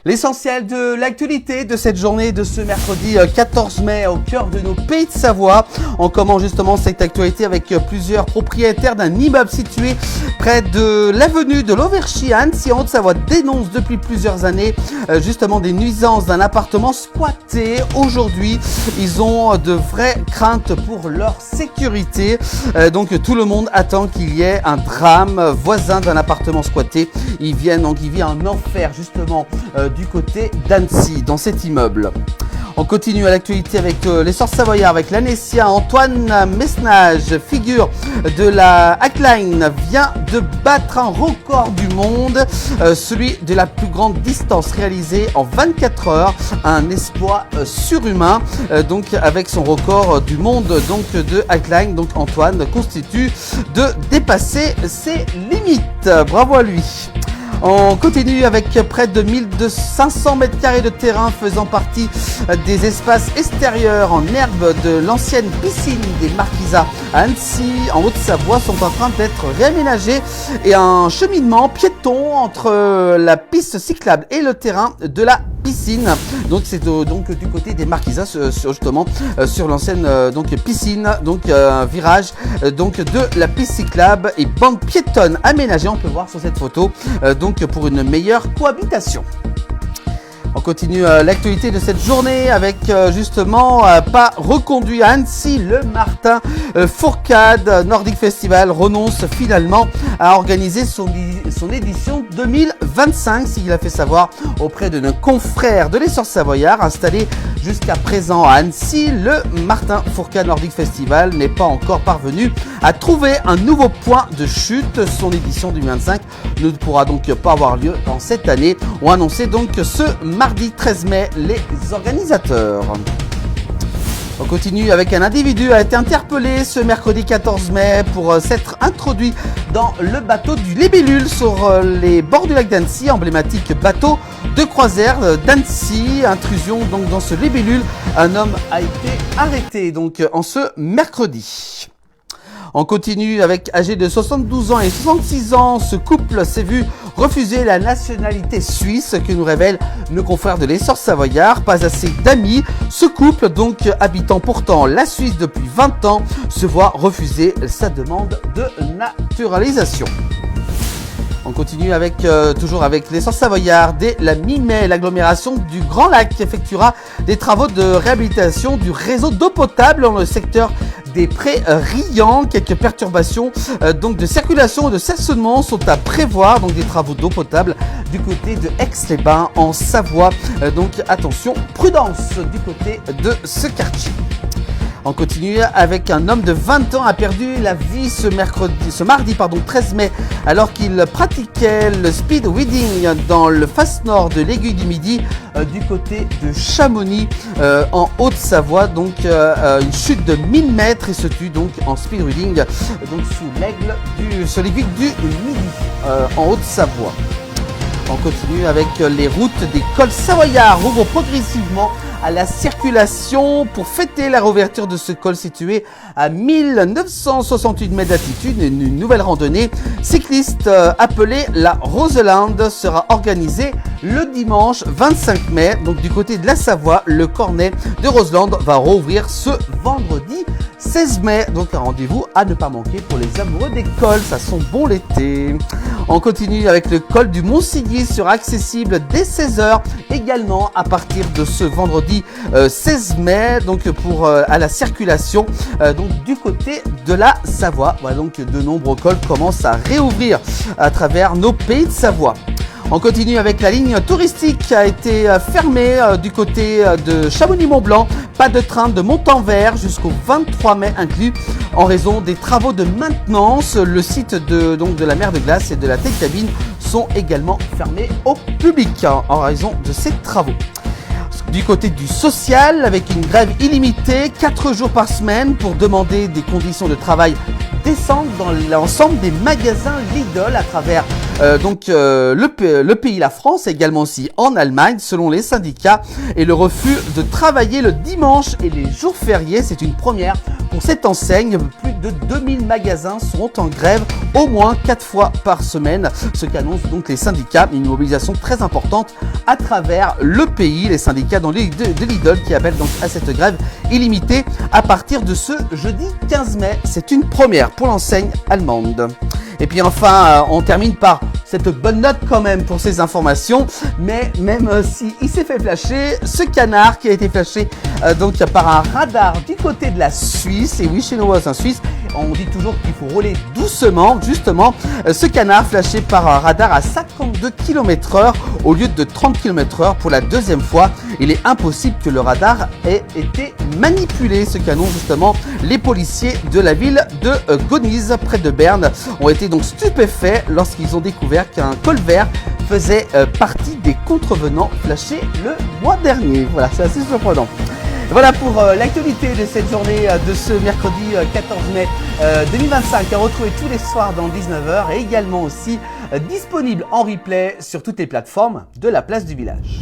L'essentiel de l'actualité de cette journée de ce mercredi 14 mai au cœur de nos pays de Savoie. On commence justement cette actualité avec plusieurs propriétaires d'un immeuble situé près de l'avenue de l'Auverchie à Annecy en Haute-Savoie dénoncent depuis plusieurs années justement des nuisances d'un appartement squatté. Aujourd'hui, ils ont de vraies craintes pour leur sécurité. Donc tout le monde attend qu'il y ait un drame voisin d'un appartement squatté. Il vit un enfer justement du côté d'Annecy dans cet immeuble. On continue à l'actualité avec l'essor savoyard avec l'Annécien Antoine Mesnage, figure de la Hackline, vient de battre un record du monde, celui de la plus grande distance réalisée en 24 heures, un exploit surhumain. Donc avec son record du monde donc de Hackline, donc Antoine constitue de dépasser ses limites. Bravo à lui. On continue avec près de 1500 mètres carrés de terrain faisant partie des espaces extérieurs en herbe de l'ancienne piscine des Marquisats à Annecy, en Haute-Savoie, sont en train d'être réaménagés et un cheminement piéton entre la piste cyclable et le terrain de la piscine. Donc c'est donc du côté des Marquisats justement sur l'ancienne piscine, donc un virage donc de la piste cyclable et bande piétonne aménagée. On peut voir sur cette photo donc pour une meilleure cohabitation. On continue l'actualité de cette journée avec justement pas reconduit à Annecy. Le Martin Fourcade Nordic Festival renonce finalement à organiser son édition 2025, s'il a fait savoir auprès de nos confrères de l'essor savoyard installés jusqu'à présent à Annecy. Le Martin Fourcade Nordic Festival n'est pas encore parvenu à trouver un nouveau point de chute. Son édition 2025 ne pourra donc pas avoir lieu en cette année, ont annoncé donc ce mardi 13 mai les organisateurs. On continue avec un individu a été interpellé ce mercredi 14 mai pour s'être introduit dans le bateau du Libellule sur les bords du lac d'Annecy, emblématique bateau de croisière d'Annecy. Intrusion donc dans ce Libellule, un homme a été arrêté donc en ce mercredi. On continue avec âgé de 72 ans et 66 ans, ce couple s'est vu refuser la nationalité suisse que nous révèlent nos confrères de l'essor savoyard. Pas assez d'amis, ce couple donc habitant pourtant la Suisse depuis 20 ans se voit refuser sa demande de naturalisation. On continue avec toujours avec l'essor savoyard. Dès la mi-mai, l'agglomération du Grand Lac effectuera des travaux de réhabilitation du réseau d'eau potable dans le secteur des prés riants. Quelques perturbations donc de circulation et de stationnement sont à prévoir, donc des travaux d'eau potable du côté de Aix-les-Bains en Savoie. Donc attention, prudence du côté de ce quartier. On continue avec un homme de 20 ans a perdu la vie ce mardi 13 mai alors qu'il pratiquait le speed wedding dans le face nord de l'Aiguille du Midi du côté de Chamonix en Haute-Savoie. Donc une chute de 1000 mètres et se tue donc en speed wedding donc sous l'aigle sur l'aiguille du Midi en Haute-Savoie. On continue avec les routes des cols savoyards ouvrent progressivement à la circulation pour fêter la réouverture de ce col situé à 1968 mètres d'altitude. Une nouvelle randonnée cycliste appelée la Roselande sera organisée le dimanche 25 mai. Donc du côté de la Savoie, le cornet de Roselande va rouvrir ce vendredi 16 mai. Donc un rendez-vous à ne pas manquer pour les amoureux des cols, ça sent bon l'été. On continue avec le col du Mont-Siguis, sera accessible dès 16h également à partir de ce vendredi 16 mai donc pour à la circulation donc du côté de la Savoie. Voilà, donc de nombreux cols commencent à réouvrir à travers nos pays de Savoie. On continue avec la ligne touristique qui a été fermée du côté de Chamonix-Mont-Blanc. Pas de train de Montanvert jusqu'au 23 mai inclus en raison des travaux de maintenance. Le site de la mer de glace et de la tête cabine sont également fermés au public en raison de ces travaux. Du côté du social, avec une grève illimitée, 4 jours par semaine pour demander des conditions de travail décentes dans l'ensemble des magasins Lidl à travers le pays, la France, également aussi en Allemagne, selon les syndicats. Et le refus de travailler le dimanche et les jours fériés, c'est une première pour cette enseigne. Plus de 2000 magasins seront en grève au moins 4 fois par semaine. Ce qu'annoncent donc les syndicats, une mobilisation très importante à travers le pays. Les syndicats de Lidl qui appellent donc à cette grève illimitée à partir de ce jeudi 15 mai. C'est une première pour l'enseigne allemande. Et puis enfin, on termine par cette bonne note quand même pour ces informations, mais même si il s'est fait flasher, ce canard qui a été flashé donc par un radar du côté de la Suisse, et oui, chez nous en Suisse, on dit toujours qu'il faut rouler doucement, justement, ce canard flashé par un radar à 52 km/h au lieu de 30 km/h pour la deuxième fois. Il est impossible que le radar ait été manipulé, ce qu'annoncent justement les policiers de la ville de Gonise, près de Berne, ont été donc stupéfaits lorsqu'ils ont découvert qu'un colvert faisait partie des contrevenants flashés le mois dernier. Voilà, c'est assez surprenant. Voilà pour l'actualité de cette journée de ce mercredi 14 mai 2025, à retrouver tous les soirs dans 19h et également aussi disponible en replay sur toutes les plateformes de la place du village.